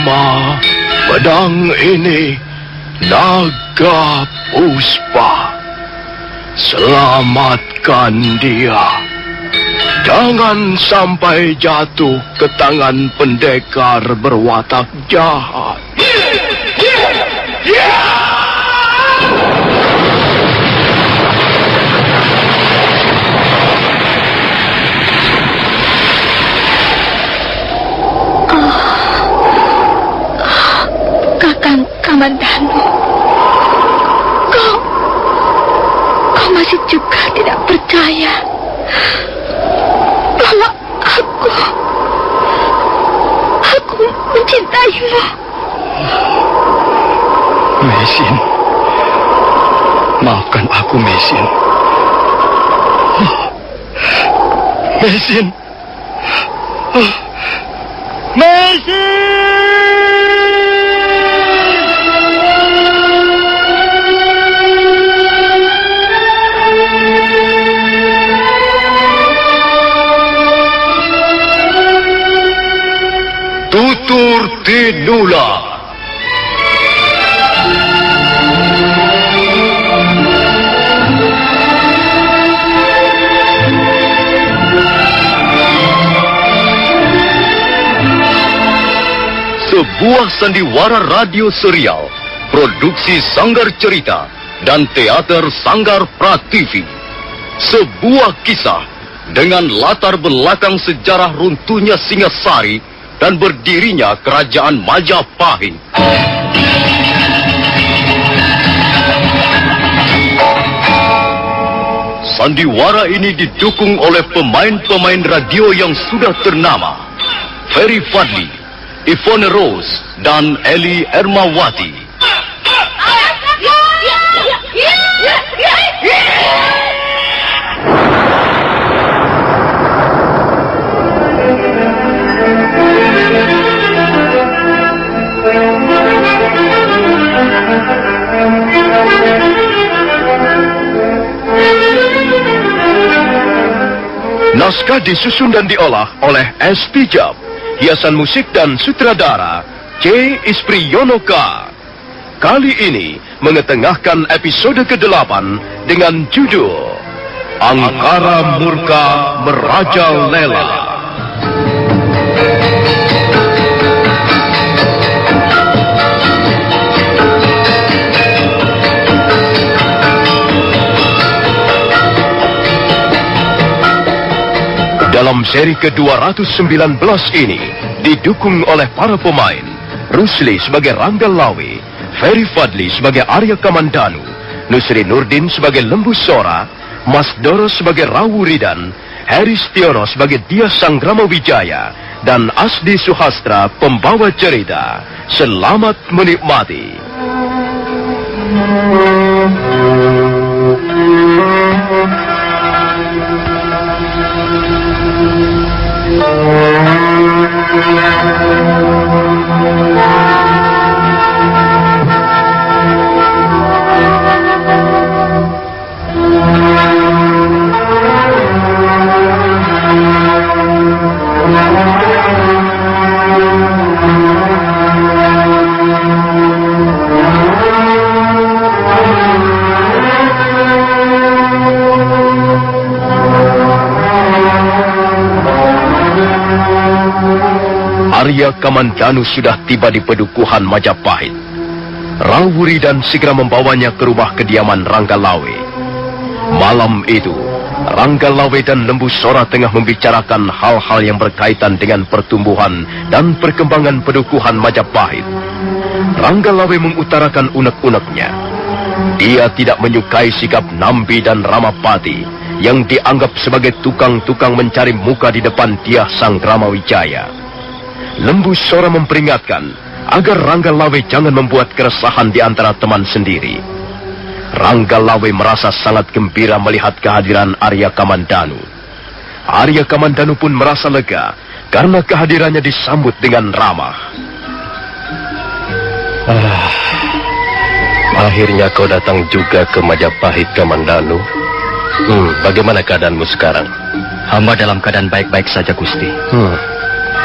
Rama, pedang ini naga puspa. Selamatkan dia. Jangan sampai jatuh ke tangan pendekar berwatak jahat. Kakang Kamandanu, kau masih juga tidak percaya bahwa aku mencintaimu. Mesin, maafkan aku, Mesin. Mesin, Mesin. Tutur Tinula. Sebuah sandiwara radio serial, produksi Sanggar Cerita dan Teater Sanggar Prativi. Sebuah kisah dengan latar belakang sejarah runtuhnya Singasari dan berdirinya Kerajaan Majapahit. Sandiwara ini didukung oleh pemain-pemain radio yang sudah ternama. Ferry Fadli, Ivone Rose, dan Eli Ermawati. Naskah disusun dan diolah oleh S. Tijab. Hiasan musik dan sutradara C. Ispriyonoka. Kali ini mengetengahkan episode ke-8 dengan judul Angkara Murka Merajalela. Dalam seri ke-219 ini didukung oleh para pemain Rusli sebagai Rangga Lawe, Ferry Fadli sebagai Arya Kamandanu, Nusri Nurdin sebagai Lembu Sora, Mas Doro sebagai Rawuridan, Heri Stiono sebagai Dia Sanggrama Wijaya, dan Asdi Suhastra pembawa cerita. Selamat menikmati. Arya Kamandanu sudah tiba di pedukuhan Majapahit. Rawuridan segera membawanya ke rumah kediaman Rangga Lawe. Malam itu, Rangga Lawe dan Lembu Sora tengah membicarakan hal-hal yang berkaitan dengan pertumbuhan dan perkembangan pedukuhan Majapahit. Rangga Lawe mengutarakan unek-uneknya. Dia tidak menyukai sikap Nambi dan Ramapati yang dianggap sebagai tukang-tukang mencari muka di depan Dia Sanggrama Wijaya. Lembu Sora memperingatkan agar Rangga Lawe jangan membuat keresahan di antara teman sendiri. Rangga Lawe merasa sangat gembira melihat kehadiran Arya Kamandanu. Arya Kamandanu pun merasa lega karena kehadirannya disambut dengan ramah. Akhirnya kau datang juga ke Majapahit, Kamandanu. Bagaimana keadaanmu sekarang? Hamba dalam keadaan baik-baik saja, Gusti.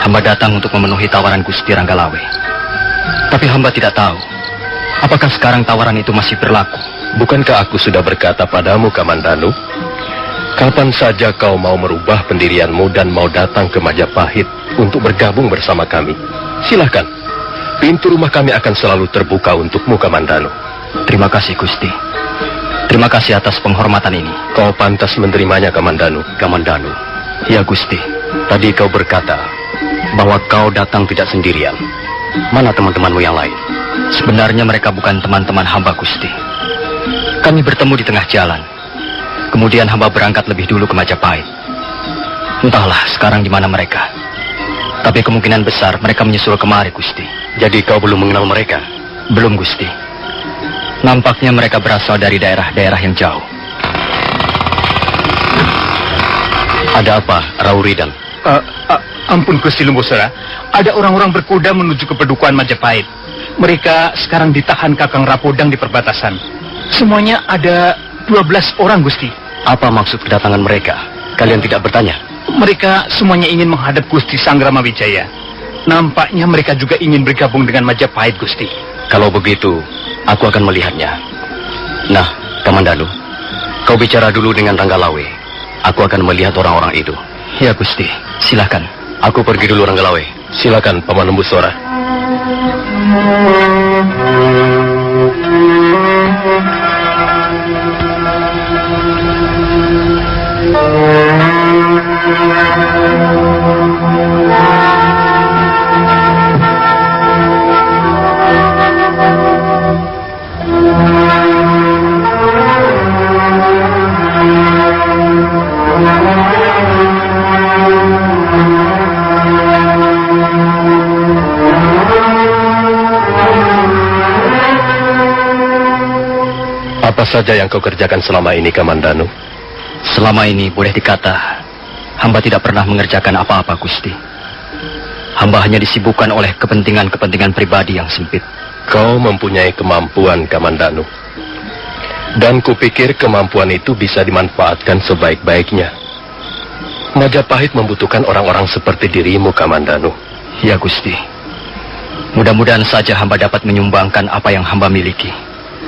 Hamba datang untuk memenuhi tawaran Gusti Rangga Lawe. Tapi hamba tidak tahu, apakah sekarang tawaran itu masih berlaku? Bukankah aku sudah berkata padamu, Kamandanu? Kapan saja kau mau merubah pendirianmu dan mau datang ke Majapahit untuk bergabung bersama kami, silahkan. Pintu rumah kami akan selalu terbuka untukmu, Kamandanu. Terima kasih, Gusti. Terima kasih atas penghormatan ini. Kau pantas menerimanya, Kamandanu. Kamandanu. Ya, Gusti. Tadi kau berkata bahwa kau datang tidak sendirian. Mana teman-temanmu yang lain? Sebenarnya mereka bukan teman-teman hamba, Gusti. Kami bertemu di tengah jalan. Kemudian hamba berangkat lebih dulu ke Majapahit. Entahlah sekarang di mana mereka. Tapi kemungkinan besar mereka menyusul kemari, Gusti. Jadi kau belum mengenal mereka? Belum, Gusti. Nampaknya mereka berasal dari daerah-daerah yang jauh. Ada apa, Rauridan? Ampun, Gusti Lumbosora. Ada orang-orang berkuda menuju ke Pedukuhan Majapahit. Mereka sekarang ditahan Kakang Rapodang di perbatasan. Semuanya ada 12 orang, Gusti. Apa maksud kedatangan mereka? Kalian tidak bertanya? Mereka semuanya ingin menghadap Gusti Sanggrama Wijaya. Nampaknya mereka juga ingin bergabung dengan Majapahit, Gusti. Kalau begitu, aku akan melihatnya. Nah, Kamandanu, kau bicara dulu dengan Ranggalawe. Aku akan melihat orang-orang itu. Ya, Gusti. Silakan. Aku pergi dulu, Ranggalawe. Silakan, Paman Lumbosora. Apa saja yang kau kerjakan selama ini, Kamandanu? Selama ini boleh dikata, hamba tidak pernah mengerjakan apa-apa, Gusti. Hamba hanya disibukkan oleh kepentingan-kepentingan pribadi yang sempit. Kau mempunyai kemampuan, Kamandanu. Dan kupikir kemampuan itu bisa dimanfaatkan sebaik-baiknya. Majapahit membutuhkan orang-orang seperti dirimu, Kamandanu. Ya, Gusti. Mudah-mudahan saja hamba dapat menyumbangkan apa yang hamba miliki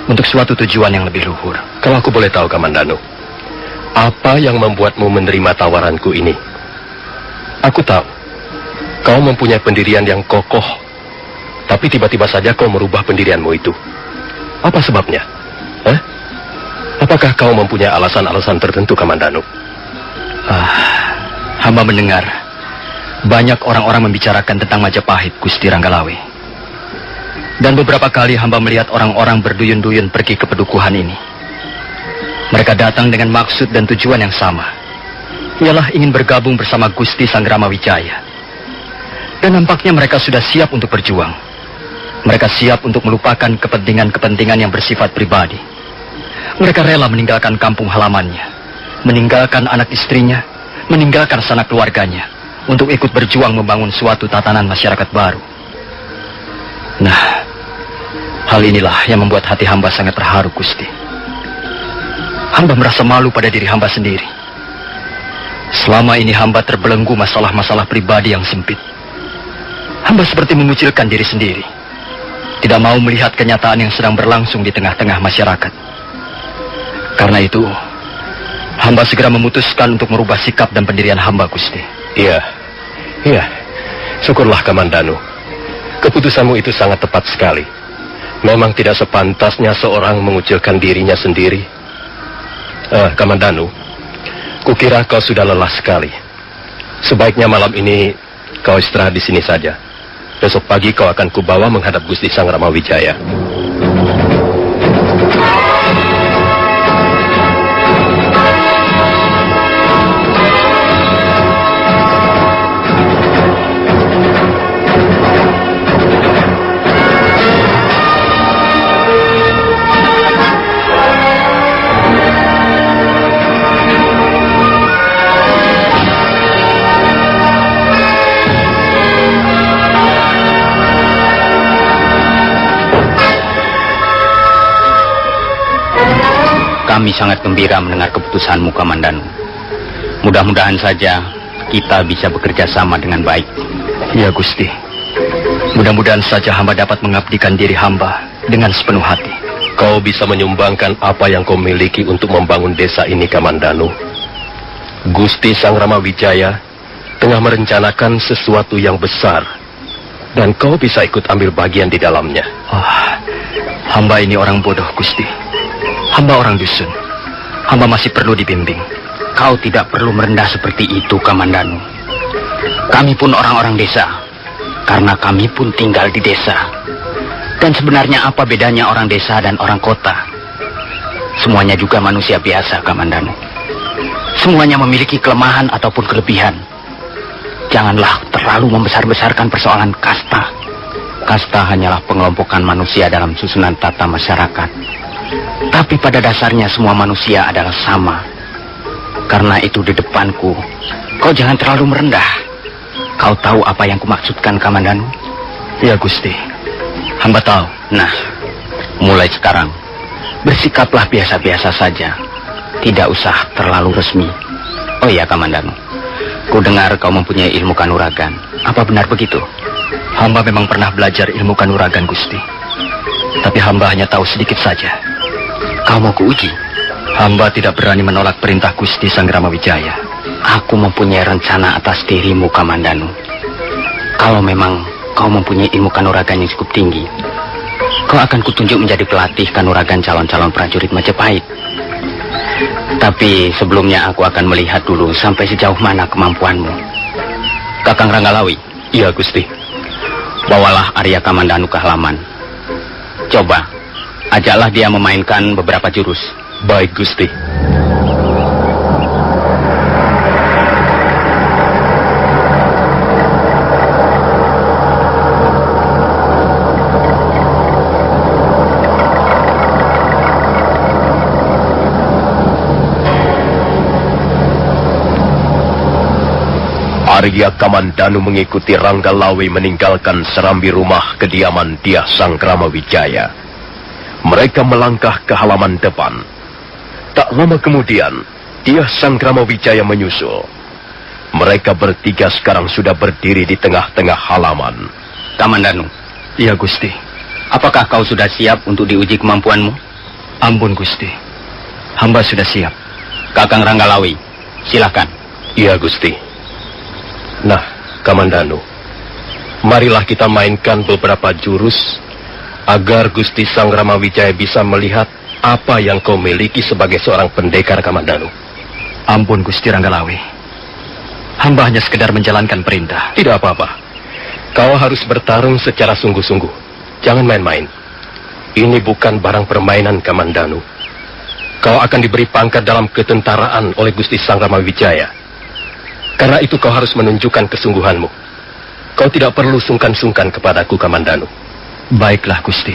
untuk suatu tujuan yang lebih luhur. Kalau aku boleh tahu, Kamandanu, apa yang membuatmu menerima tawaranku ini? Aku tahu, kau mempunyai pendirian yang kokoh, tapi tiba-tiba saja kau merubah pendirianmu itu. Apa sebabnya? Apakah kau mempunyai alasan-alasan tertentu, Kamandanu? Hamba mendengar banyak orang-orang membicarakan tentang Majapahit, Gusti Ranggalawe. Dan beberapa kali hamba melihat orang-orang berduyun-duyun pergi ke pedukuhan ini. Mereka datang dengan maksud dan tujuan yang sama. Ialah ingin bergabung bersama Gusti Sanggrama Wijaya. Dan nampaknya mereka sudah siap untuk berjuang. Mereka siap untuk melupakan kepentingan-kepentingan yang bersifat pribadi. Mereka rela meninggalkan kampung halamannya, meninggalkan anak istrinya, meninggalkan sanak keluarganya, untuk ikut berjuang membangun suatu tatanan masyarakat baru. Nah, hal inilah yang membuat hati hamba sangat terharu, Gusti. Hamba merasa malu pada diri hamba sendiri. Selama ini hamba terbelenggu masalah-masalah pribadi yang sempit. Hamba seperti mengucilkan diri sendiri. Tidak mau melihat kenyataan yang sedang berlangsung di tengah-tengah masyarakat. Karena itu, hamba segera memutuskan untuk merubah sikap dan pendirian hamba, Gusti. Iya. Syukurlah, Kamandanu. Keputusanmu itu sangat tepat sekali. Memang tidak sepantasnya seorang mengucilkan dirinya sendiri. Kamandanu, kukira kau sudah lelah sekali. Sebaiknya malam ini kau istirahat di sini saja. Besok pagi kau akan kubawa menghadap Gusti Sanggrama Wijaya. Kami sangat gembira mendengar keputusanmu, Kamandanu. Mudah-mudahan saja kita bisa bekerja sama dengan baik. Ya, Gusti. Mudah-mudahan saja hamba dapat mengabdikan diri hamba dengan sepenuh hati. Kau bisa menyumbangkan apa yang kau miliki untuk membangun desa ini, Kamandanu. Gusti Sang Ramawijaya tengah merencanakan sesuatu yang besar, dan kau bisa ikut ambil bagian di dalamnya. Hamba ini orang bodoh, Gusti. Hamba orang dusun. Hamba masih perlu dibimbing. Kau tidak perlu merendah seperti itu, Kamandanu. Kami pun orang-orang desa, karena kami pun tinggal di desa. Dan sebenarnya apa bedanya orang desa dan orang kota? Semuanya juga manusia biasa, Kamandanu. Semuanya memiliki kelemahan ataupun kelebihan. Janganlah terlalu membesar-besarkan persoalan kasta. Kasta hanyalah pengelompokan manusia dalam susunan tata masyarakat. Tapi pada dasarnya semua manusia adalah sama. Karena itu di depanku, kau jangan terlalu merendah. Kau tahu apa yang kumaksudkan, Kamandanu? Ya, Gusti. Hamba tahu. Nah, mulai sekarang, bersikaplah biasa-biasa saja. Tidak usah terlalu resmi. Oh iya, Kamandanu. Ku dengar kau mempunyai ilmu kanuragan. Apa benar begitu? Hamba memang pernah belajar ilmu kanuragan, Gusti. Tapi hamba hanya tahu sedikit saja. Kau mau kuuji? Hamba tidak berani menolak perintah Gusti Sang Ramawijaya. Aku mempunyai rencana atas dirimu, Kamandanu. Kalau memang kau mempunyai ilmu kanuragan yang cukup tinggi, kau akan kutunjuk menjadi pelatih kanuragan calon-calon prajurit Majapahit. Tapi sebelumnya aku akan melihat dulu sampai sejauh mana kemampuanmu. Kakang Ranggalawi. Iya, Gusti. Bawalah Arya Kamandanu ke halaman. Coba, ajaklah dia memainkan beberapa jurus. Baik, Gusti. Arya Kamandanu mengikuti Ranggalawi meninggalkan serambi rumah kediaman Dyah Sang Ramawijaya. Mereka melangkah ke halaman depan. Tak lama kemudian, Dyah Sang Ramawijaya menyusul. Mereka bertiga sekarang sudah berdiri di tengah-tengah halaman. Kamandanu. Iya, Gusti. Apakah kau sudah siap untuk diuji kemampuanmu? Ampun, Gusti. Hamba sudah siap. Kakang Ranggalawi, silakan. Iya, Gusti. Nah, Kamandanu, marilah kita mainkan beberapa jurus agar Gusti Sang Ramawijaya bisa melihat apa yang kau miliki sebagai seorang pendekar, Kamandanu. Ampun, Gusti Ranggalawi. Hamba hanya sekedar menjalankan perintah. Tidak apa-apa. Kau harus bertarung secara sungguh-sungguh. Jangan main-main. Ini bukan barang permainan, Kamandanu. Kau akan diberi pangkat dalam ketentaraan oleh Gusti Sang Ramawijaya. Karena itu kau harus menunjukkan kesungguhanmu. Kau tidak perlu sungkan-sungkan kepadaku, Kamandanu. Baiklah, Gusti.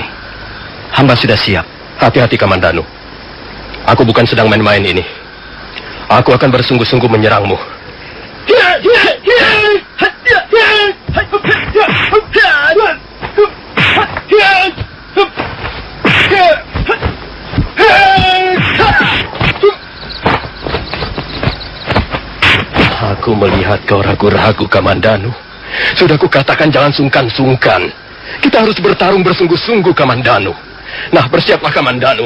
Hamba sudah siap. Hati-hati, Kamandanu. Aku bukan sedang main-main ini. Aku akan bersungguh-sungguh menyerangmu. Aku melihat kau ragu-ragu, Kamandanu. Sudah kukatakan jangan sungkan-sungkan. Kita harus bertarung bersungguh-sungguh, Kamandanu. Nah, bersiaplah, Kamandanu.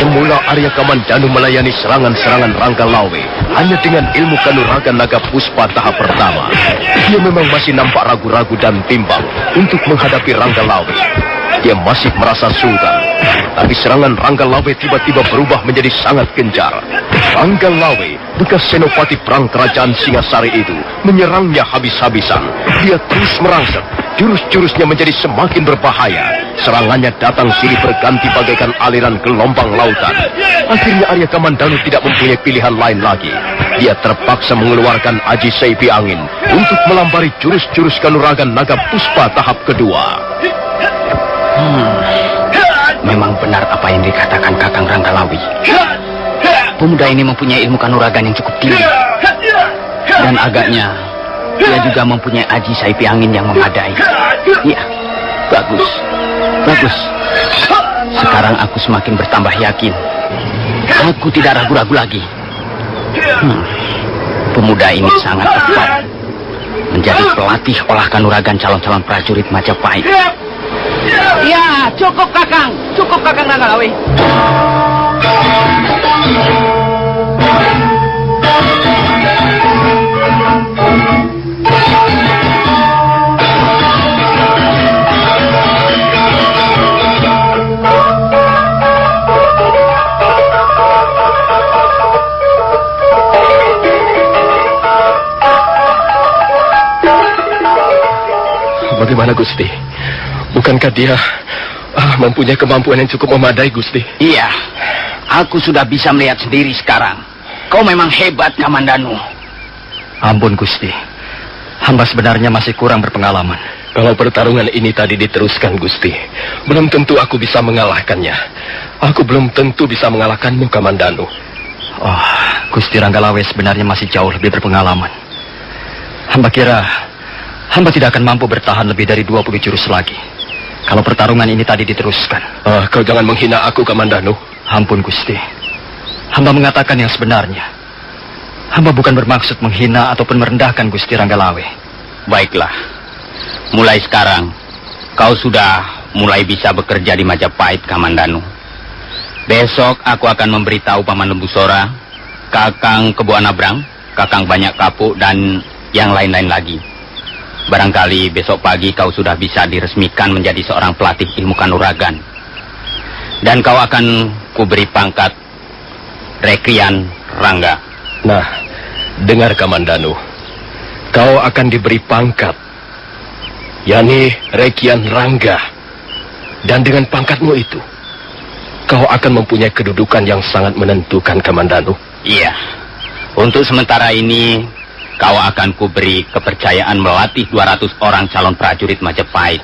Semula Arya Kamandanu melayani serangan-serangan Ranggalawi hanya dengan ilmu kanuragan naga puspa tahap pertama. Dia memang masih nampak ragu-ragu dan bimbang untuk menghadapi Ranggalawi. Dia masih merasa sungkan. Tapi serangan Ranggalawi tiba-tiba berubah menjadi sangat gencar. Ranggalawi, bekas senopati perang kerajaan Singasari itu, menyerangnya habis-habisan. Dia terus merangsek. jurus-jurusnya menjadi semakin berbahaya. Serangannya datang silih berganti bagaikan aliran gelombang lautan. Akhirnya Arya Kamandanu tidak mempunyai pilihan lain lagi. Dia terpaksa mengeluarkan Aji Saipi Angin untuk melambari jurus-jurus kanuragan naga puspa tahap kedua. Memang benar apa yang dikatakan Kakang Ranggalawi. Pemuda ini mempunyai ilmu kanuragan yang cukup tinggi. Dan agaknya dia juga mempunyai Aji Saipi Angin yang memadai. Iya, bagus. Sekarang aku semakin bertambah yakin. Aku tidak ragu-ragu lagi. Pemuda ini sangat tepat menjadi pelatih olah kanuragan calon-calon prajurit Majapahit. Ya, cukup Kakang Ranggalawi. Bagaimana Gusti? Bukankah dia mempunyai kemampuan yang cukup memadai, Gusti? Iya, aku sudah bisa melihat sendiri sekarang. Kau memang hebat, Kamandanu. Ampun, Gusti. Hamba sebenarnya masih kurang berpengalaman. Kalau pertarungan ini tadi diteruskan, Gusti, belum tentu aku bisa mengalahkannya. Aku belum tentu bisa mengalahkanmu, Kamandanu. Oh, Gusti Ranggalawe sebenarnya masih jauh lebih berpengalaman. Hamba kira hamba tidak akan mampu bertahan lebih dari 20 jurus lagi kalau pertarungan ini tadi diteruskan. Kau jangan menghina aku, Kamandanu. Ampun, Gusti. Hamba mengatakan yang sebenarnya. Hamba bukan bermaksud menghina ataupun merendahkan Gusti Ranggalawe. Baiklah. Mulai sekarang, kau sudah mulai bisa bekerja di Majapahit, Kamandanu. Besok aku akan memberitahu Paman Lembusora, Kakang Kebo Anabrang, Kakang Banyak Kapuk, dan yang lain-lain lagi. Barangkali besok pagi kau sudah bisa diresmikan menjadi seorang pelatih ilmu kanuragan. Dan kau akan kuberi pangkat Rekrian Rangga. Nah, dengar Kamandanu. Kau akan diberi pangkat, yakni Rekrian Rangga. Dan dengan pangkatmu itu, kau akan mempunyai kedudukan yang sangat menentukan, Kamandanu. Iya. Untuk sementara ini, kau akan kuberi kepercayaan melatih 200 orang calon prajurit Majapahit.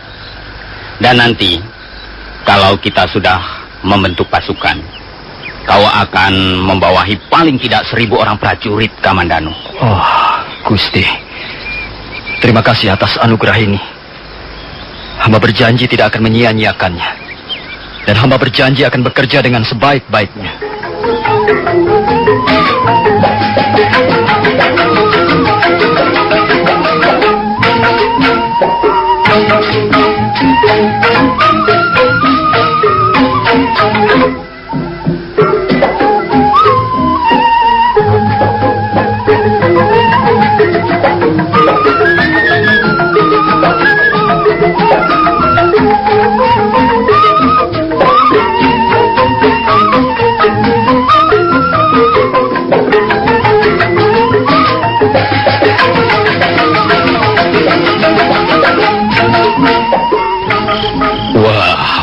Dan nanti, kalau kita sudah membentuk pasukan, kau akan membawahi paling tidak 1000 orang prajurit, Kamandanu. Oh, Gusti. Terima kasih atas anugerah ini. Hamba berjanji tidak akan menyia-nyiakannya. Dan hamba berjanji akan bekerja dengan sebaik-baiknya.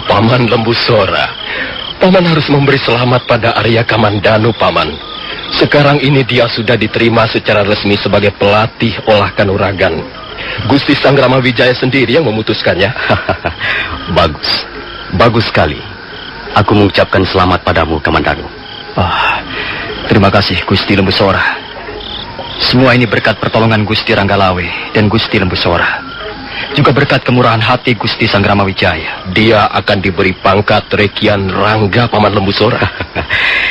Paman Lembusora, Paman harus memberi selamat pada Arya Kamandanu, Paman. Sekarang ini dia sudah diterima secara resmi sebagai pelatih olah kanuragan. Gusti Sanggrama Wijaya sendiri yang memutuskannya. Bagus sekali. Aku mengucapkan selamat padamu, Kamandanu. Terima kasih, Gusti Lembusora. Semua ini berkat pertolongan Gusti Ranggalawe dan Gusti Lembusora. Juga berkat kemurahan hati Gusti Sanggrama Wijaya. Dia akan diberi pangkat Rekrian Rangga, Paman Lembusora.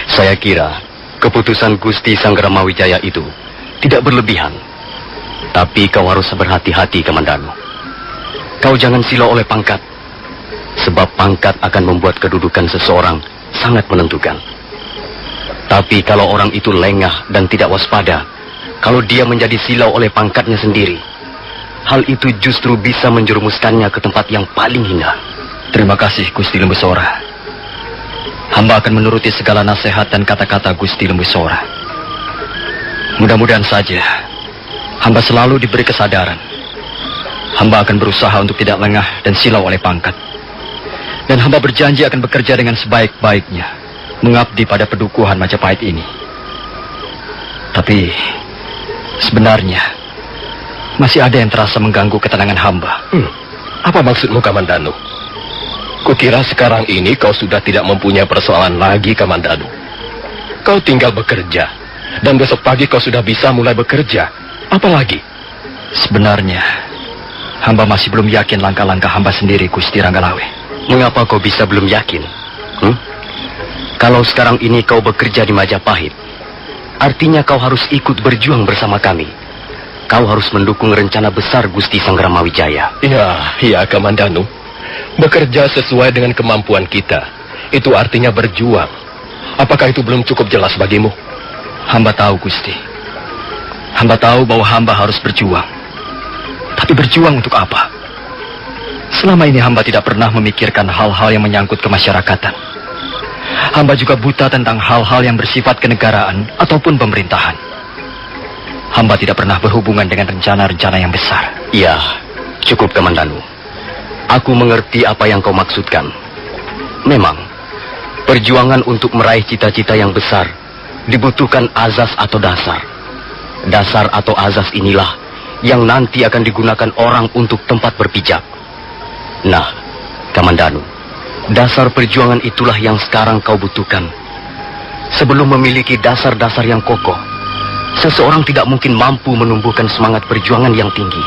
Saya kira keputusan Gusti Sanggrama Wijaya itu tidak berlebihan. Tapi kau harus berhati-hati, Kamandanu. Kau jangan silau oleh pangkat. Sebab pangkat akan membuat kedudukan seseorang sangat menentukan. Tapi kalau orang itu lengah dan tidak waspada, kalau dia menjadi silau oleh pangkatnya sendiri, hal itu justru bisa menjerumuskannya ke tempat yang paling hina. Terima kasih, Gusti Lembusora. Hamba akan menuruti segala nasihat dan kata-kata Gusti Lembusora. Mudah-mudahan saja hamba selalu diberi kesadaran Hamba akan berusaha untuk tidak lengah dan silau oleh pangkat. Dan hamba berjanji akan bekerja dengan sebaik-baiknya, mengabdi pada pedukuhan Majapahit ini. Tapi, sebenarnya, masih ada yang terasa mengganggu ketenangan hamba. Apa maksudmu, Kamandanu? Kukira sekarang ini kau sudah tidak mempunyai persoalan lagi, Kamandanu. Kau tinggal bekerja, dan besok pagi kau sudah bisa mulai bekerja. Apalagi? Sebenarnya, hamba masih belum yakin langkah-langkah hamba sendiri, Gusti Ranggalawe. Mengapa kau bisa belum yakin? Kalau sekarang ini kau bekerja di Majapahit, artinya kau harus ikut berjuang bersama kami. Kau harus mendukung rencana besar Gusti Sanggramawijaya. Ya, Kamandanu. Bekerja sesuai dengan kemampuan kita. Itu artinya berjuang. Apakah itu belum cukup jelas bagimu? Hamba tahu, Gusti. Hamba tahu bahwa hamba harus berjuang. Tapi berjuang untuk apa? Selama ini hamba tidak pernah memikirkan hal-hal yang menyangkut kemasyarakatan. Hamba juga buta tentang hal-hal yang bersifat kenegaraan ataupun pemerintahan. Hamba tidak pernah berhubungan dengan rencana-rencana yang besar. Ya, cukup, Kamandanu. Aku mengerti apa yang kau maksudkan. Memang, perjuangan untuk meraih cita-cita yang besar dibutuhkan azas atau dasar. Dasar atau azas inilah yang nanti akan digunakan orang untuk tempat berpijak. Nah, Kamandanu, dasar perjuangan itulah yang sekarang kau butuhkan. Sebelum memiliki dasar-dasar yang kokoh, seseorang tidak mungkin mampu menumbuhkan semangat perjuangan yang tinggi.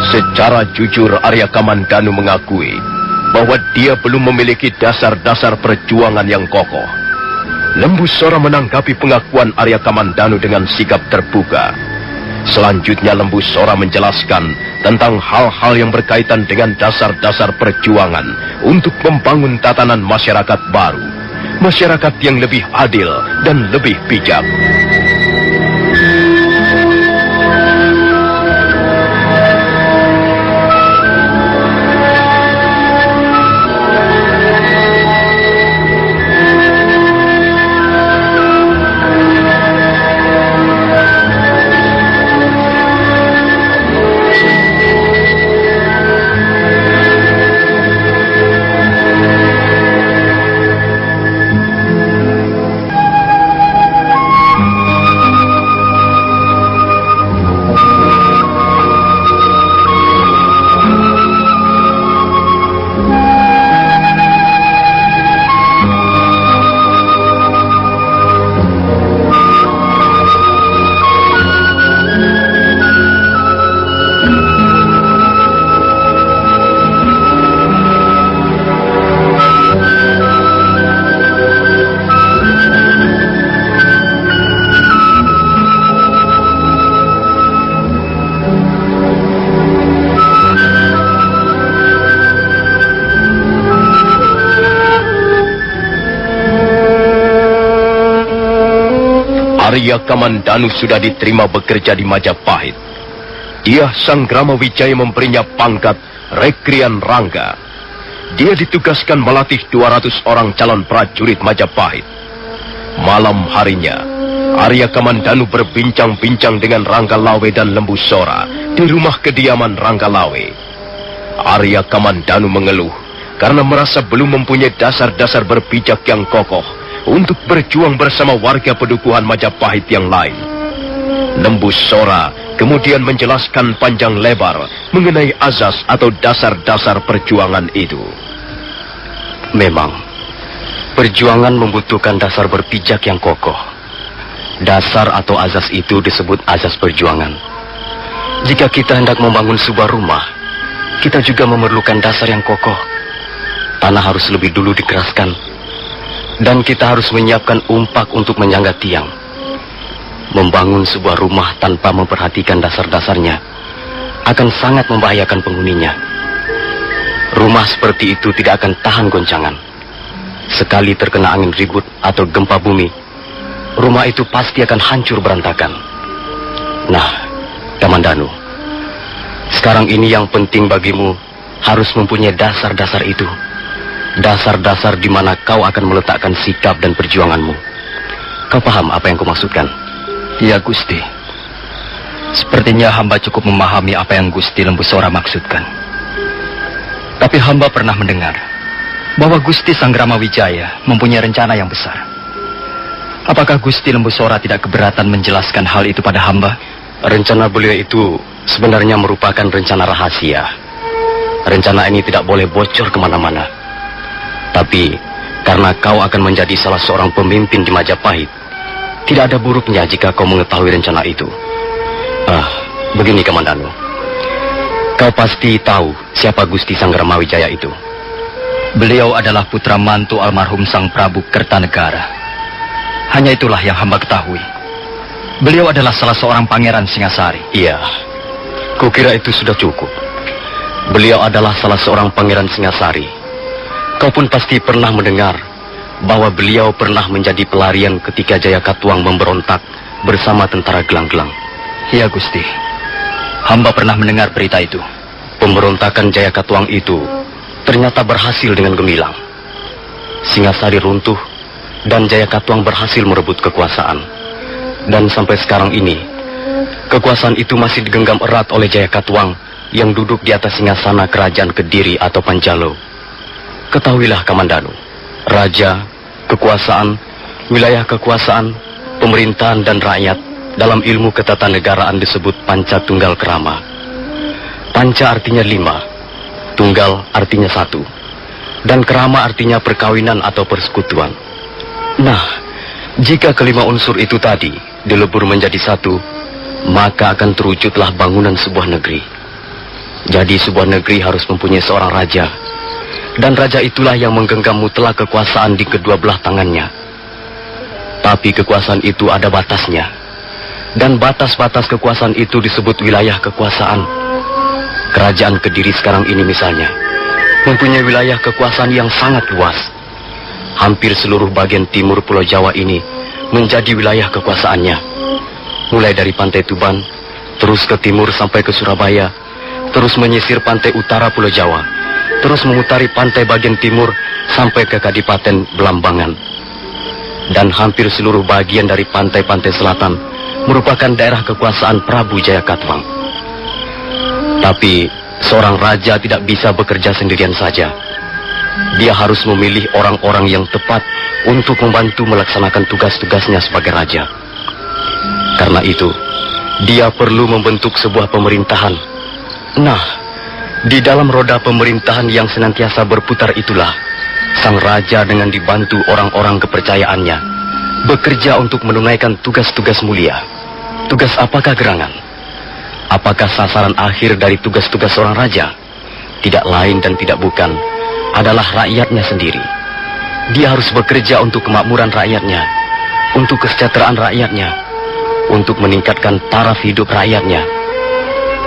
Secara jujur Arya Kamandanu mengakui bahwa dia belum memiliki dasar-dasar perjuangan yang kokoh. Lembu Sora menanggapi pengakuan Arya Kamandanu dengan sikap terbuka. Selanjutnya Lembu Sora menjelaskan tentang hal-hal yang berkaitan dengan dasar-dasar perjuangan untuk membangun tatanan masyarakat baru. Masyarakat yang lebih adil dan lebih bijak. Arya Kamandanu sudah diterima bekerja di Majapahit. Dia Sanggramawijaya memberinya pangkat Rekrian Rangga. Dia ditugaskan melatih 200 orang calon prajurit Majapahit. Malam harinya, Arya Kamandanu berbincang-bincang dengan Ranggalawe dan Lembu Sora di rumah kediaman Ranggalawe. Arya Kamandanu mengeluh karena merasa belum mempunyai dasar-dasar berpijak yang kokoh untuk berjuang bersama warga pedukuhan Majapahit yang lain. Lembu Sora kemudian menjelaskan panjang lebar mengenai azas atau dasar-dasar perjuangan itu. Memang, perjuangan membutuhkan dasar berpijak yang kokoh. Dasar atau azas itu disebut azas perjuangan. Jika kita hendak membangun sebuah rumah, kita juga memerlukan dasar yang kokoh. Tanah harus lebih dulu dikeraskan, dan kita harus menyiapkan umpak untuk menyangga tiang. Membangun sebuah rumah tanpa memperhatikan dasar-dasarnya akan sangat membahayakan penghuninya. Rumah seperti itu tidak akan tahan goncangan. Sekali terkena angin ribut atau gempa bumi, rumah itu pasti akan hancur berantakan. Nah, Kamandanu, sekarang ini yang penting bagimu harus mempunyai dasar-dasar itu. Dasar-dasar di mana kau akan meletakkan sikap dan perjuanganmu. Kau paham apa yang kumaksudkan? Ya, Gusti. Sepertinya hamba cukup memahami apa yang Gusti Lembusora maksudkan. Tapi hamba pernah mendengar bahwa Gusti Sanggrama Wijaya mempunyai rencana yang besar. Apakah Gusti Lembusora tidak keberatan menjelaskan hal itu pada hamba? Rencana beliau itu sebenarnya merupakan rencana rahasia. Rencana ini tidak boleh bocor kemana-mana. Tapi karena kau akan menjadi salah seorang pemimpin di Majapahit, tidak ada buruknya jika kau mengetahui rencana itu. Begini Kamandanu, kau pasti tahu siapa Gusti Sanggrama Wijaya itu. Beliau adalah putra mantu almarhum Sang Prabu Kertanegara. Hanya itulah yang hamba ketahui. Beliau adalah salah seorang pangeran Singasari. Iya, kukira itu sudah cukup. Beliau adalah salah seorang pangeran Singasari. Kau pun pasti pernah mendengar bahwa beliau pernah menjadi pelarian ketika Jayakatwang memberontak bersama tentara gelang-gelang. Iya, Gusti. Hamba pernah mendengar berita itu. Pemberontakan Jayakatwang itu ternyata berhasil dengan gemilang. Singasari runtuh dan Jayakatwang berhasil merebut kekuasaan. Dan sampai sekarang ini, kekuasaan itu masih digenggam erat oleh Jayakatwang yang duduk di atas singgasana kerajaan Kediri atau Panjalo. Ketahuilah Kamandanu, raja, kekuasaan, wilayah kekuasaan, pemerintahan dan rakyat dalam ilmu ketatanegaraan disebut Panca Tunggal Kerama. Panca artinya 5, Tunggal artinya 1, dan Kerama artinya perkawinan atau persekutuan. Nah, jika kelima unsur itu tadi dilebur menjadi satu, maka akan terwujudlah bangunan sebuah negeri. Jadi sebuah negeri harus mempunyai seorang raja, dan raja itulah yang menggenggam mutlak kekuasaan di kedua belah tangannya. Tapi kekuasaan itu ada batasnya, dan batas-batas kekuasaan itu disebut wilayah kekuasaan. Kerajaan Kediri sekarang ini misalnya mempunyai wilayah kekuasaan yang sangat luas. Hampir seluruh bagian timur Pulau Jawa ini menjadi wilayah kekuasaannya. Mulai dari pantai Tuban, terus ke timur sampai ke Surabaya, terus menyisir pantai utara Pulau Jawa, terus memutari pantai bagian timur sampai ke Kadipaten Belambangan. Dan hampir seluruh bagian dari pantai-pantai selatan merupakan daerah kekuasaan Prabu Jayakatwang. Tapi seorang raja tidak bisa bekerja sendirian saja. Dia harus memilih orang-orang yang tepat untuk membantu melaksanakan tugas-tugasnya sebagai raja. Karena itu, dia perlu membentuk sebuah pemerintahan. Nah, di dalam roda pemerintahan yang senantiasa berputar itulah, sang raja dengan dibantu orang-orang kepercayaannya bekerja untuk menunaikan tugas-tugas mulia. Tugas apakah gerangan? Apakah sasaran akhir dari tugas-tugas seorang raja? Tidak lain dan tidak bukan adalah rakyatnya sendiri. Dia harus bekerja untuk kemakmuran rakyatnya, untuk kesejahteraan rakyatnya, untuk meningkatkan taraf hidup rakyatnya.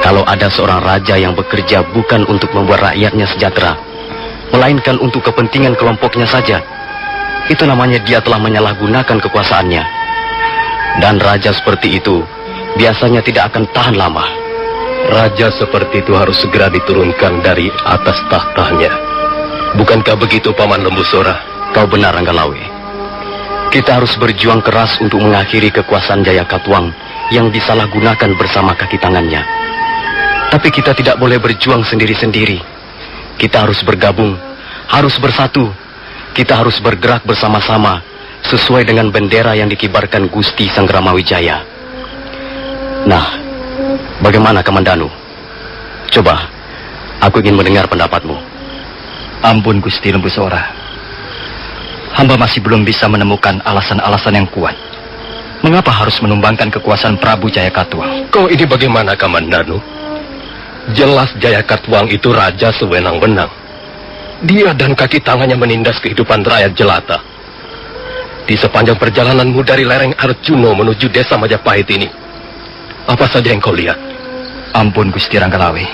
Kalau ada seorang raja yang bekerja bukan untuk membuat rakyatnya sejahtera, melainkan untuk kepentingan kelompoknya saja, itu namanya dia telah menyalahgunakan kekuasaannya. Dan raja seperti itu biasanya tidak akan tahan lama. Raja seperti itu harus segera diturunkan dari atas tahtanya. Bukankah begitu, Paman Lembusora? Kau benar, Ranggalawe. Kita harus berjuang keras untuk mengakhiri kekuasaan Jayakatwang yang disalahgunakan bersama kaki tangannya. Tapi kita tidak boleh berjuang sendiri-sendiri. Kita harus bergabung, harus bersatu. Kita harus bergerak bersama-sama sesuai dengan bendera yang dikibarkan Gusti Sanggrama Wijaya. Nah, bagaimana Kamandanu? Coba, aku ingin mendengar pendapatmu. Ampun Gusti Lembusora, hamba masih belum bisa menemukan alasan-alasan yang kuat. Mengapa harus menumbangkan kekuasaan Prabu Jayakatwang? Kau ini bagaimana, Kamandanu? Jelas Jayakatwang itu raja sewenang-wenang. Dia dan kaki tangannya menindas kehidupan rakyat jelata. Di sepanjang perjalananmu dari lereng Arjuno menuju desa Majapahit ini, apa saja yang kau lihat? Ampun Gusti Ranggalawe.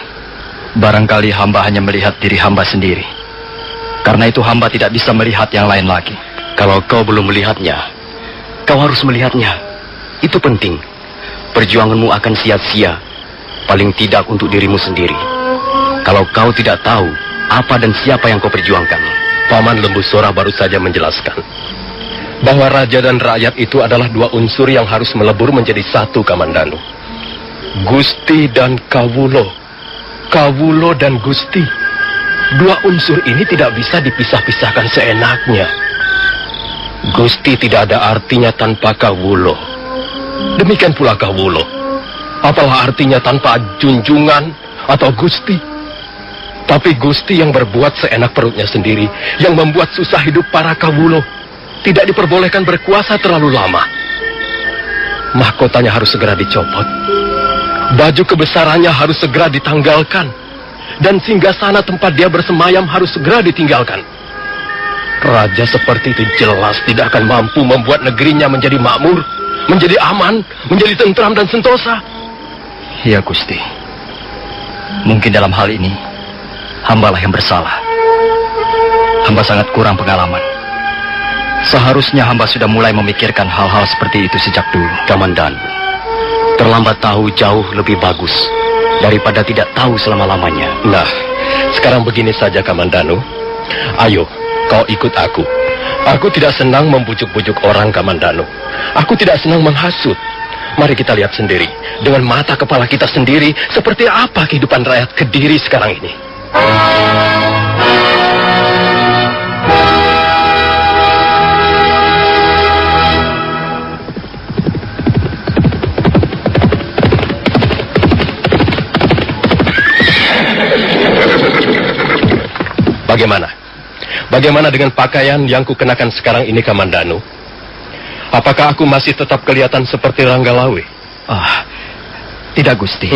Barangkali hamba hanya melihat diri hamba sendiri. Karena itu hamba tidak bisa melihat yang lain lagi. Kalau kau belum melihatnya, kau harus melihatnya. Itu penting. Perjuanganmu akan sia-sia, paling tidak untuk dirimu sendiri. Kalau kau tidak tahu apa dan siapa yang kau perjuangkan. Paman Lembu Sora baru saja menjelaskan bahwa raja dan rakyat itu adalah dua unsur yang harus melebur menjadi satu, Kamandanu. Gusti dan Kawulo. Kawulo dan Gusti. Dua unsur ini tidak bisa dipisah-pisahkan seenaknya. Gusti tidak ada artinya tanpa Kawulo. Demikian pula Kawulo. Apalah artinya tanpa junjungan atau Gusti? Tapi Gusti yang berbuat seenak perutnya sendiri, yang membuat susah hidup para Kawulo, tidak diperbolehkan berkuasa terlalu lama. Mahkotanya harus segera dicopot. Baju kebesarannya harus segera ditanggalkan. Dan singgasana tempat dia bersemayam harus segera ditinggalkan. Raja seperti itu jelas tidak akan mampu membuat negerinya menjadi makmur, menjadi aman, menjadi tentram dan sentosa. Ya Gusti. Mungkin dalam hal ini hambalah yang bersalah. Hamba sangat kurang pengalaman. Seharusnya hamba sudah mulai memikirkan hal-hal seperti itu sejak dulu. Kamandanu, terlambat tahu jauh lebih bagus daripada tidak tahu selama-lamanya. Nah, sekarang begini saja Kamandanu. Ayo, kau ikut aku. Aku tidak senang membujuk-bujuk orang, Kamandanu. Aku tidak senang menghasut. Mari kita lihat sendiri, dengan mata kepala kita sendiri, seperti apa kehidupan rakyat Kediri sekarang ini. Bagaimana? Bagaimana dengan pakaian yang kukenakan sekarang ini, Kamandanu? Apakah aku masih tetap kelihatan seperti Ranggalawe? Tidak Gusti.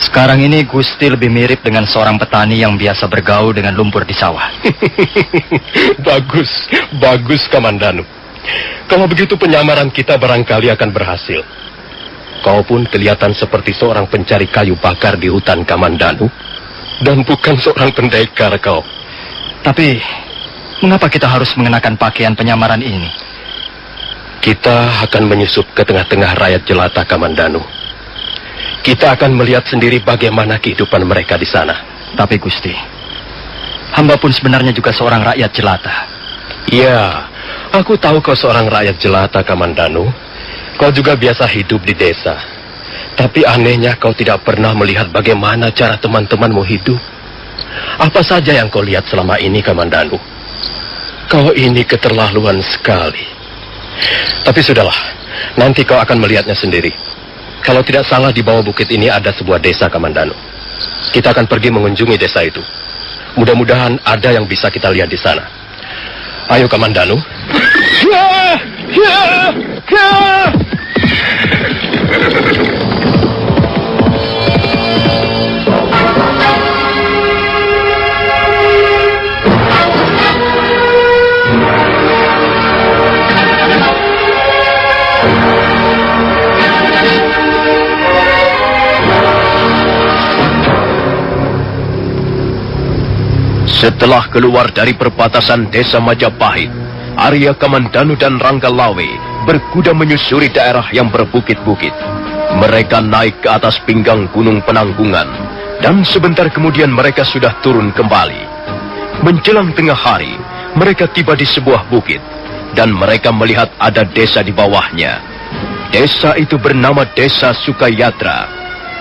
Sekarang ini Gusti lebih mirip dengan seorang petani yang biasa bergaul dengan lumpur di sawah. Bagus, bagus Kamandanu. Kalau begitu penyamaran kita barangkali akan berhasil. Kau pun kelihatan seperti seorang pencari kayu bakar di hutan, Kamandanu. Dan bukan seorang pendekar kau. Tapi, mengapa kita harus mengenakan pakaian penyamaran ini? Kita akan menyusup ke tengah-tengah rakyat jelata, Kamandanu. Kita akan melihat sendiri bagaimana kehidupan mereka di sana. Tapi Gusti, hamba pun sebenarnya juga seorang rakyat jelata. Ya, aku tahu kau seorang rakyat jelata, Kamandanu. Kau juga biasa hidup di desa. Tapi anehnya kau tidak pernah melihat bagaimana cara teman-temanmu hidup. Apa saja yang kau lihat selama ini, Kamandanu? Kau ini keterlaluan sekali. Tapi sudahlah, nanti kau akan melihatnya sendiri. Kalau tidak salah di bawah bukit ini ada sebuah desa, Kamandanu. Kita akan pergi mengunjungi desa itu. Mudah-mudahan ada yang bisa kita lihat di sana. Ayo, Kamandanu. Setelah keluar dari perbatasan desa Majapahit, Arya Kamandanu dan Ranggalawe berkuda menyusuri daerah yang berbukit-bukit. Mereka naik ke atas pinggang Gunung Penanggungan, dan sebentar kemudian mereka sudah turun kembali. Menjelang tengah hari, mereka tiba di sebuah bukit, dan mereka melihat ada desa di bawahnya. Desa itu bernama Desa Sukayatra.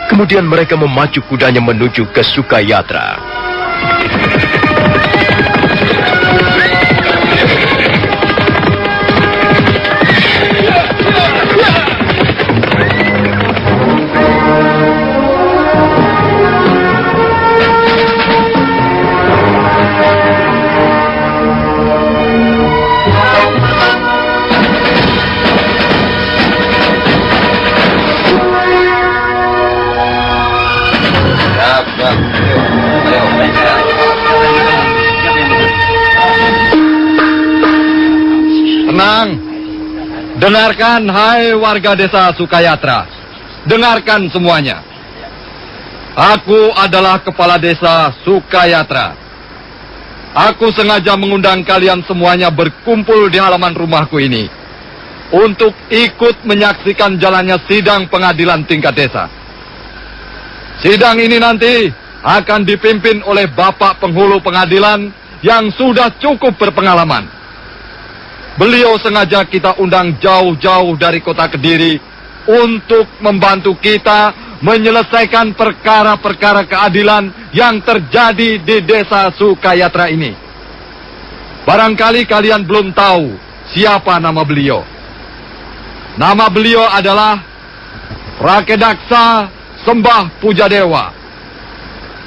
Kemudian mereka memacu kudanya menuju ke Sukayatra. Tenang. Dengarkan, hai warga desa Sukayatra. Dengarkan semuanya. Aku adalah Kepala Desa Sukayatra. Aku sengaja mengundang kalian semuanya berkumpul di halaman rumahku ini untuk ikut menyaksikan jalannya sidang pengadilan tingkat desa. Sidang ini nanti akan dipimpin oleh Bapak Penghulu Pengadilan yang sudah cukup berpengalaman. Beliau sengaja kita undang jauh-jauh dari kota Kediri untuk membantu kita menyelesaikan perkara-perkara keadilan yang terjadi di desa Sukayatra ini. Barangkali kalian belum tahu siapa nama beliau. Nama beliau adalah Rakedaksa Sembah Pujadewa.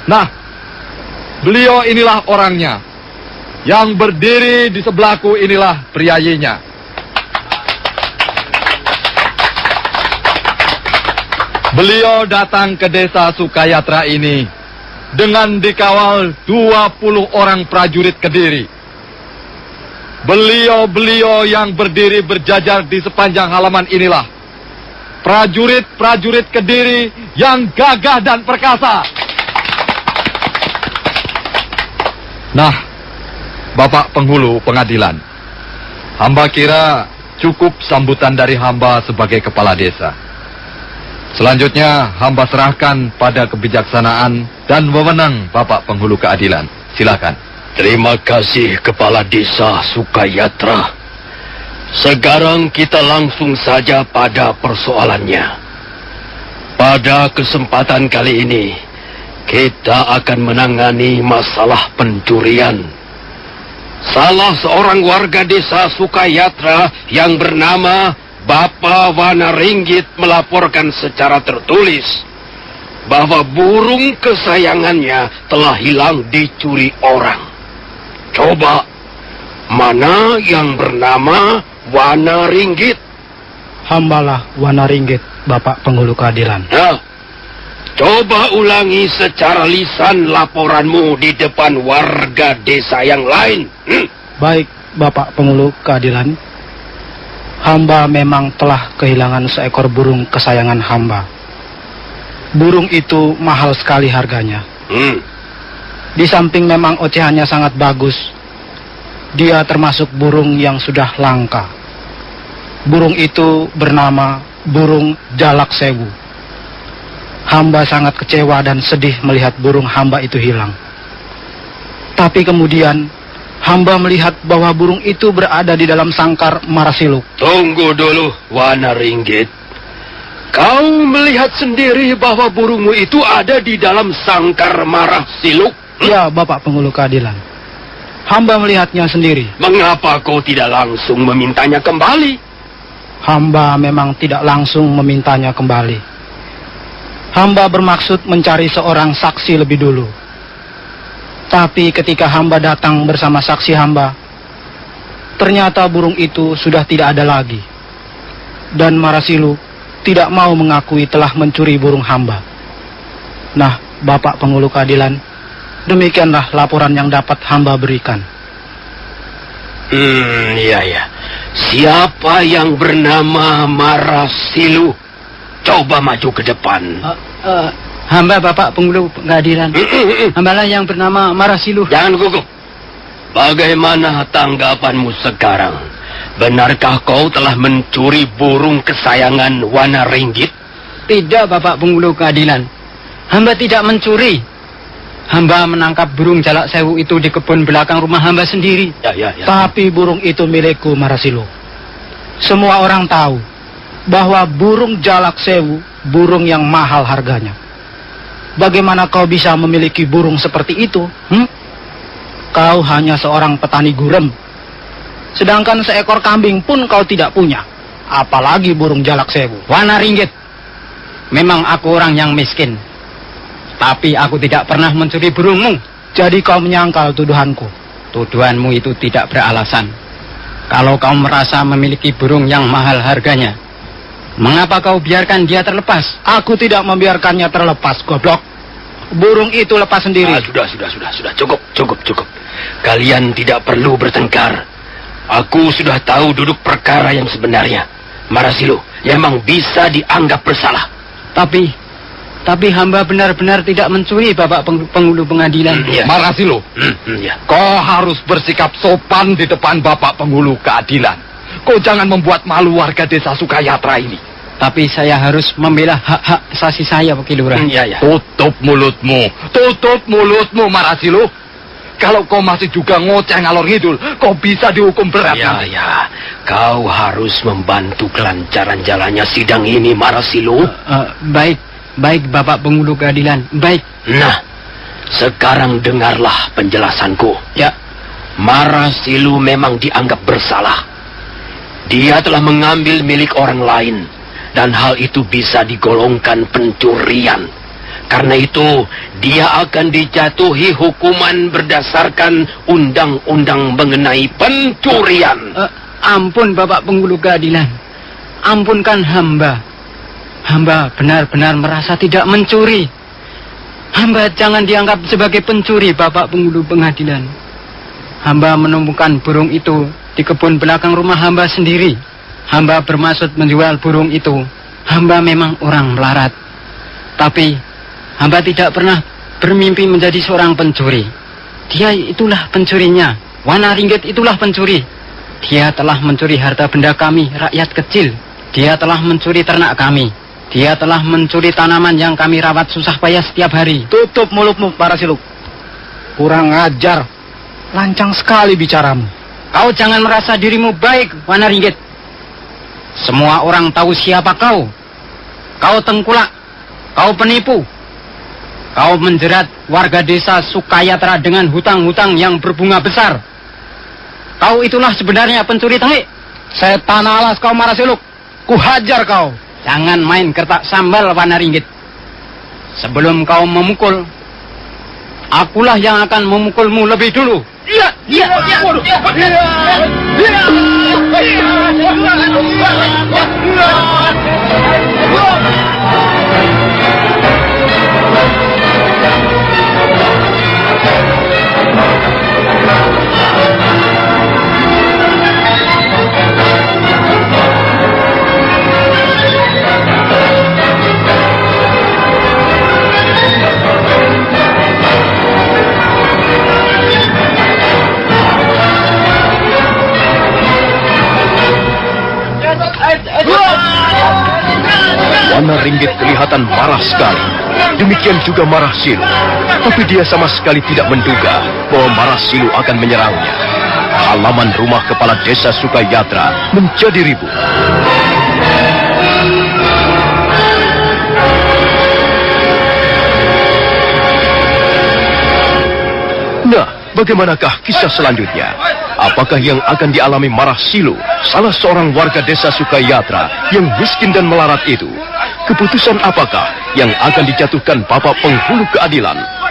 Nah, beliau inilah orangnya. Yang berdiri di sebelahku inilah priayinya. Beliau datang ke desa Sukayatra ini dengan dikawal 20 orang prajurit Kediri. Beliau-beliau yang berdiri berjajar di sepanjang halaman inilah prajurit-prajurit Kediri yang gagah dan perkasa. Nah, Bapak Penghulu Pengadilan, hamba kira cukup sambutan dari hamba sebagai kepala desa. Selanjutnya, hamba serahkan pada kebijaksanaan dan wewenang Bapak Penghulu Keadilan. Silakan. Terima kasih Kepala Desa Sukayatra. Sekarang kita langsung saja pada persoalannya. Pada kesempatan kali ini, kita akan menangani masalah pencurian. Salah seorang warga desa Sukayatra yang bernama Bapak Wanaringgit melaporkan secara tertulis bahwa burung kesayangannya telah hilang dicuri orang. Coba, mana yang bernama Wanaringgit? Hambalah Wanaringgit, Bapak Penghulu Keadilan. Nah, coba ulangi secara lisan laporanmu di depan warga desa yang lain. Baik, Bapak Penghulu Keadilan. Hamba memang telah kehilangan seekor burung kesayangan hamba. Burung itu mahal sekali harganya. Di samping memang ocehannya sangat bagus, dia termasuk burung yang sudah langka. Burung itu bernama burung jalak sewu. Hamba sangat kecewa dan sedih melihat burung hamba itu hilang. Tapi kemudian hamba melihat bahwa burung itu berada di dalam sangkar Marasiluk. Tunggu dulu, Wanaringgit. Kau melihat sendiri bahwa burungmu itu ada di dalam sangkar Marasiluk? Ya, Bapak Penghulu Keadilan. Hamba melihatnya sendiri. Mengapa kau tidak langsung memintanya kembali? Hamba memang tidak langsung memintanya kembali. Hamba bermaksud mencari seorang saksi lebih dulu. Tapi ketika hamba datang bersama saksi hamba, ternyata burung itu sudah tidak ada lagi. Dan Marasilu tidak mau mengakui telah mencuri burung hamba. Nah, Bapak Penghulu Keadilan, demikianlah laporan yang dapat hamba berikan. Iya. Siapa yang bernama Marasilu? Coba maju ke depan. Hamba Bapak Penghulu Keadilan. Hambalah yang bernama Marasilu. Jangan gugup. Bagaimana tanggapanmu sekarang? Benarkah kau telah mencuri burung kesayangan Wanaringgit? Tidak, Bapak Penghulu Keadilan. Hamba tidak mencuri. Hamba menangkap burung jalak sewu itu di kebun belakang rumah hamba sendiri. Ya. Tapi burung itu milikku, Marasilu. Semua orang tahu bahwa burung jalak sewu burung yang mahal harganya. Bagaimana kau bisa memiliki burung seperti itu? Kau hanya seorang petani gurem. Sedangkan seekor kambing pun kau tidak punya. Apalagi burung jalak sewu. Wanaringgit, memang aku orang yang miskin. Tapi aku tidak pernah mencuri burungmu. Jadi kau menyangkal tuduhanku. Tuduhanmu itu tidak beralasan. Kalau kau merasa memiliki burung yang mahal harganya, mengapa kau biarkan dia terlepas? Aku tidak membiarkannya terlepas, goblok. Burung itu lepas sendiri. Sudah. Cukup. Kalian tidak perlu bertengkar. Aku sudah tahu duduk perkara yang sebenarnya. Marasilu memang bisa dianggap bersalah. Tapi Tapi hamba benar-benar tidak mencuri, Bapak Penghulu Pengadilan. Marasilo, kau harus bersikap sopan di depan Bapak Penghulu Keadilan. Kau jangan membuat malu warga desa Sukayatra ini. Tapi saya harus membela hak-hak asasi saya, Pak Lurah. Tutup mulutmu, Marasilo. Kalau kau masih juga ngoceh ngalor ngidul, kau bisa dihukum berat. Kau harus membantu kelancaran jalannya sidang ini, Marasilo. Baik, Bapak Penghulu Keadilan. Baik. Nah, sekarang dengarlah penjelasanku. Ya. Marasilo memang dianggap bersalah. Dia telah mengambil milik orang lain, dan hal itu bisa digolongkan pencurian. Karena itu, dia akan dijatuhi hukuman berdasarkan undang-undang mengenai pencurian. Ampun, Bapak Penghulu Keadilan. Ampunkan hamba. Hamba benar-benar merasa tidak mencuri. Hamba jangan dianggap sebagai pencuri, Bapak Penghulu Pengadilan. Hamba menemukan burung itu di kebun belakang rumah hamba sendiri. Hamba bermaksud menjual burung itu. Hamba memang orang melarat. Tapi hamba tidak pernah bermimpi menjadi seorang pencuri. Dia itulah pencurinya. Wanaringgit itulah pencuri. Dia telah mencuri harta benda kami, rakyat kecil. Dia telah mencuri ternak kami. Dia telah mencuri tanaman yang kami rawat susah payah setiap hari. Tutup mulutmu, Marasilo. Kurang ajar. Lancang sekali bicaramu. Kau jangan merasa dirimu baik, Wanaringgit. Semua orang tahu siapa kau. Kau tengkulak. Kau penipu. Kau menjerat warga desa Sukayatra dengan hutang-hutang yang berbunga besar. Kau itulah sebenarnya pencuri tengik. Setan alas kau, Marasilo. Kuhajar kau. Jangan main kertak sambal, Wanaringgit. Sebelum kau memukul, akulah yang akan memukulmu lebih dulu. Wanaringgit kelihatan marah sekali. Demikian juga Marasilo. Tapi dia sama sekali tidak menduga bahwa Marasilo akan menyerangnya. Halaman rumah kepala desa Sukayatra menjadi ribut. Nah, bagaimanakah kisah selanjutnya? Apakah yang akan dialami Marasilo, salah seorang warga desa Sukayatra yang miskin dan melarat itu? Keputusan apakah yang akan dijatuhkan Bapak Penghulu Keadilan?